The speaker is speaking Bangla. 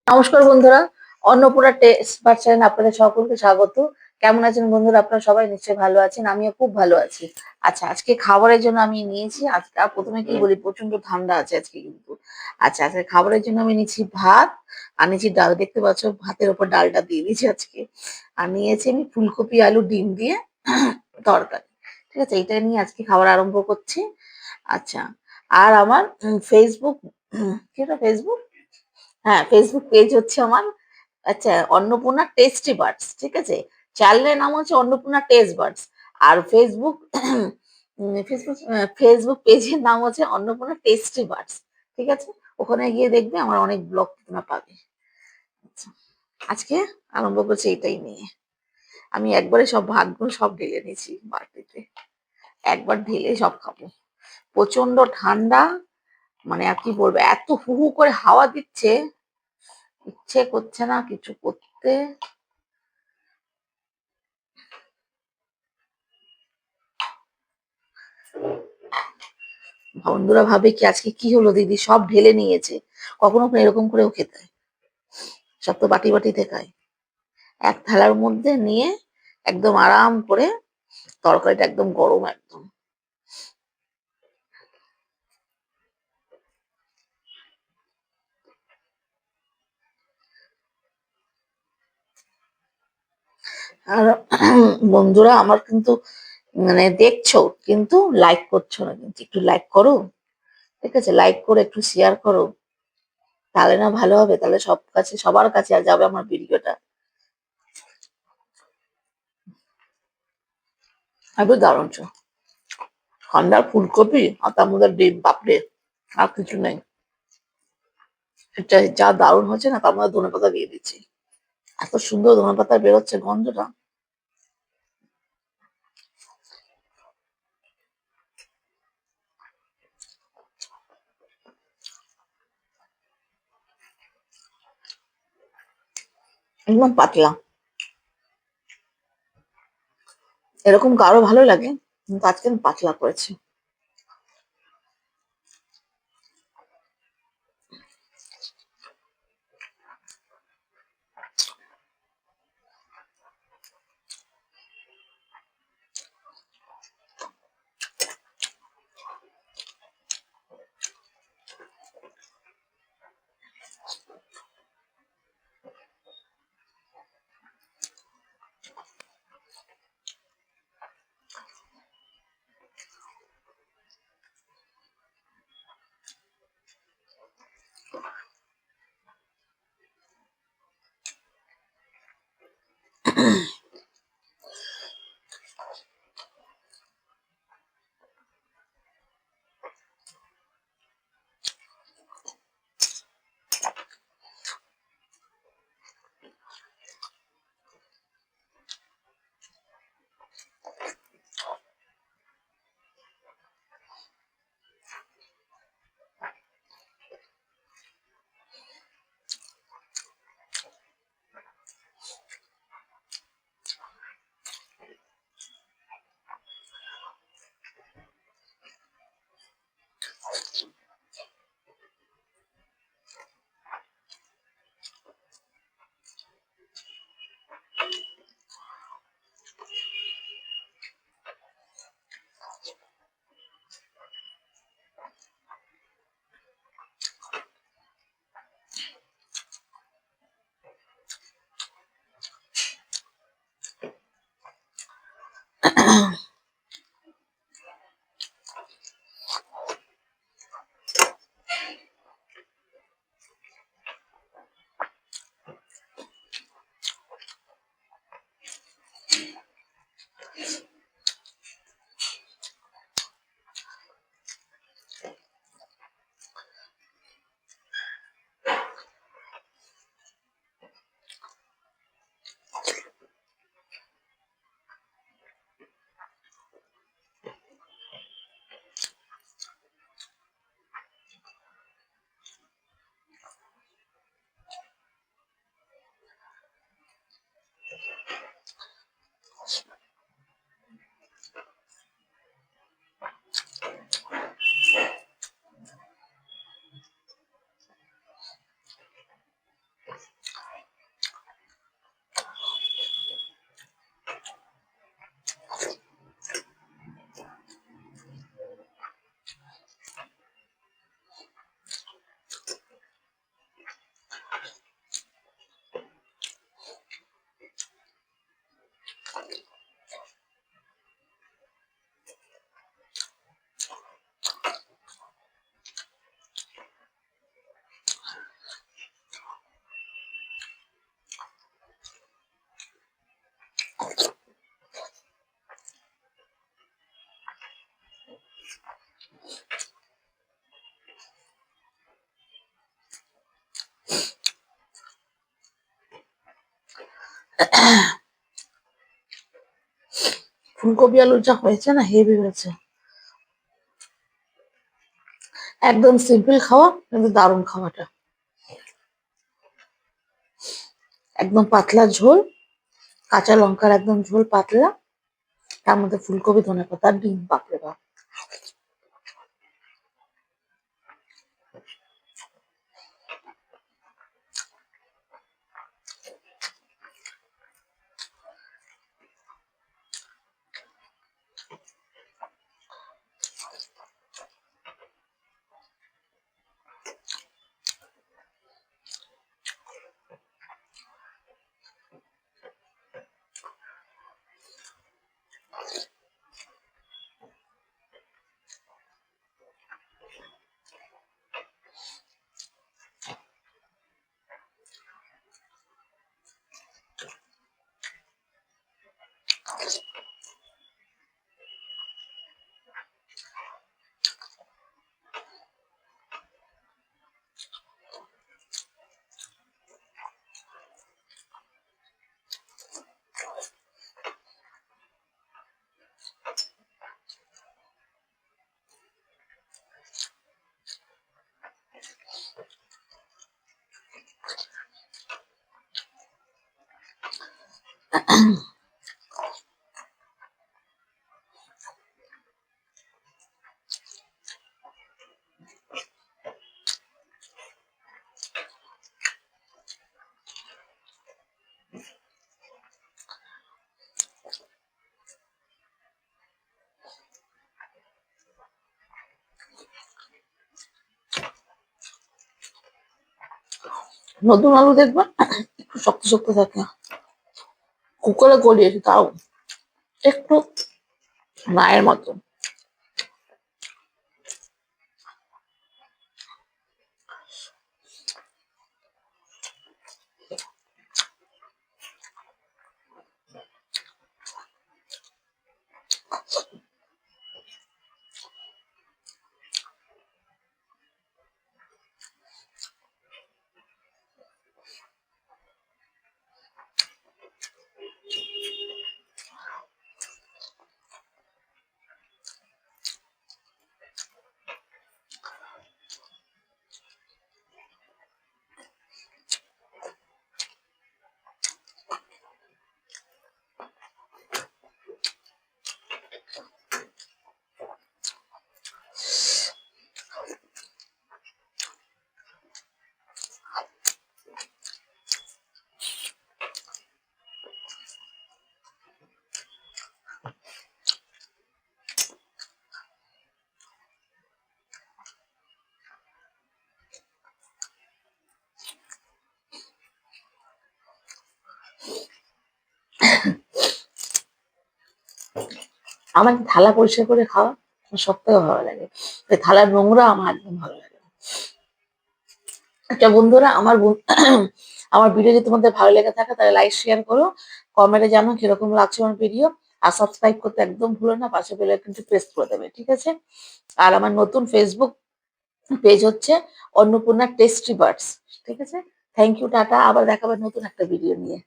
নমস্কার বন্ধুরা, অন্নপূর্ণা টেস্ট বার চ্যানেলে আপনাদের সকলকে স্বাগত। কেমন আছেন বন্ধুরা? আপনারা সবাই নিশ্চয়ই ভালো আছেন, আমিও খুব ভালো আছি। আচ্ছা, আজকে খাবারের জন্য আমি নিয়েছি, আজকে প্রথমে কি বলি, প্রচন্ড ঠান্ডা আছে আজকে কিন্তু। আচ্ছা, আজকে খাবারের জন্য আমি নিচ্ছি ভাত, আর নিচ্ছি ডাল। দেখতে পাচ্ছ ভাতের উপর ডালটা দিয়ে দিয়েছি আজকে। আর নিয়েছি আমি ফুলকপি আলু ডিম দিয়ে তরকারি। ঠিক আছে, এটা নিয়ে আজকে খাবার আরম্ভ করছি। আচ্ছা, আর আমার ফেসবুক, কি ওটা, ফেসবুক, হ্যাঁ ফেসবুক পেজ হচ্ছে আমার, আচ্ছা, অন্নপূর্ণা টেস্টি বার্ডস। ঠিক আছে, চ্যানেলের নাম হচ্ছে অন্নপূর্ণা টেস্ট বার্ডস। আর ফেসবুক ফেসবুক ফেসবুক পেজের নাম হচ্ছে অন্নপূর্ণা টেস্টি বার্ডস। ঠিক আছে, ওখানে গিয়ে দেখবে আমার অনেক ব্লগ তোমরা পাবে। আচ্ছা, আজকে আরম্ভ করছি এটাই নিয়ে। আমি একবারে সব ভাতগুলো সব ঢেলে নিয়েছি বাটিতে, একবার ঢেলে সব খাবো। প্রচন্ড ঠান্ডা, মানে আর কি বলবো, এত হু হু করে হাওয়া দিচ্ছে, ইচ্ছে করছে না কিছু করতে। বন্ধুরা ভাবে কি আজকে কি হলো, দিদি সব ঢেলে নিয়েছে। কখনো কখনো এরকম করেও খেতে হয়, সব তো বাটি বাটিতে খায়। এক থালার মধ্যে নিয়ে একদম আরাম করে, তরকারিটা একদম গরম একদম। আর বন্ধুরা আমার কিন্তু, মানে দেখছো কিন্তু লাইক করছো না, কিন্তু একটু লাইক করো। ঠিক আছে, লাইক করে একটু শেয়ার করো, তাহলে না ভালো হবে, তাহলে সব কাছে, সবার কাছে আর যাবে আমার ভিডিওটা। একটু দারুণ ছো, ঠান্ডার ফুলকপি আর তার মধ্যে ডিম, বাপরে, আর কিছু নেই। এটা যা দারুণ হচ্ছে না, তার মধ্যে ধনেপাতা দিয়ে দিচ্ছি। এত সুন্দর ধনেপাতা বেরোচ্ছে গন্ধটা। একদম পাতলা, এরকম কারো ভালো লাগে, কিন্তু আজকে আমি পাতলা করেছি। ফুলকপি আলুর যা হয়েছে না, হেভি হয়েছে। একদম সিম্পল খাওয়া, কিন্তু দারুণ খাওয়াটা। একদম পাতলা ঝোল, কাঁচা লঙ্কার একদম ঝোল পাতলা, তার মধ্যে ফুলকপি, ধনেপাতা, ডিম, বাপরে বাপ। নতুন আলু দেখবা একটু শক্ত শক্ত থাকে, কুকারে গলিয়েছি তাও একটু মায়ের মতো। আমার থালা পরিষ্কার করে খাওয়া সব থেকে ভালো লাগে। এই থালার নোংরা আমার একদম ভালো লাগে না। আচ্ছা বন্ধুরা, আমার ভিডিও যদি তোমাদের ভালো লেগে থাকে তাহলে লাইক শেয়ার করো, কমেন্টে জানো কিরকম লাগছে আমার ভিডিও, আর সাবস্ক্রাইব করতে একদম ভুলো না, পাশে বেল আইকনটি প্রেস করে দেবে, ঠিক আছে? আর আমার নতুন ফেসবুক পেজ হচ্ছে অন্নপূর্ণা টেস্টি বার্ডস, ঠিক আছে? থ্যাংক ইউ, টাটা, আবার দেখাবার নতুন একটা ভিডিও নিয়ে।